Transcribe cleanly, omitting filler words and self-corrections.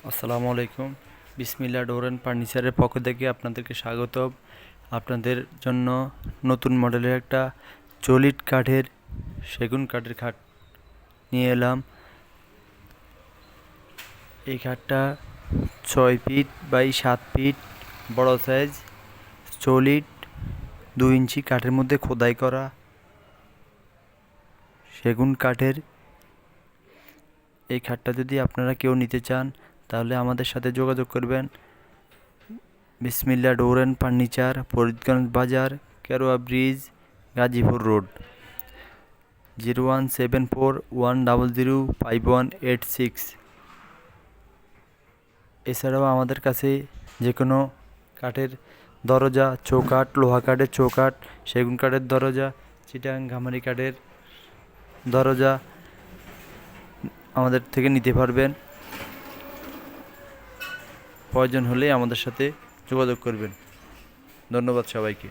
আসসালামু আলাইকুম। বিসমিল্লাহ ডোর অ্যান্ড ফার্নিচারের পক্ষ থেকে আপনাদেরকে স্বাগত। আপনাদের জন্য নতুন মডেলের একটা চলিট কাঠের সেগুন কাঠের খাট নিয়ে এলাম। এই খাটটা 6 ফিট বাই 7 ফিট বড় সাইজ, চলিট 2 ইঞ্চি কাঠের মধ্যে খোদাই করা সেগুন কাঠের। এই খাটটা যদি আপনারা কেউ নিতে চান তাহলে আমাদের সাথে যোগাযোগ করবেন। বিসমিল্লাহ ডোর অ্যান্ড ফার্নিচার, ফরিদগঞ্জ বাজার, কেরোয়া ব্রিজ, গাজীপুর রোড, 01741005186। এছাড়াও আমাদের কাছে যে কোনো কাঠের দরজা, চৌকাঠ, লোহা কাঠের চৌকাঠ, সেগুন কাঠের দরজা, চিটাং গামারি কাঠের দরজা আমাদের থেকে নিতে পারবেন। প্রয়োজন হলে আমাদের সাথে যোগাযোগ করবেন। ধন্যবাদ সবাইকে।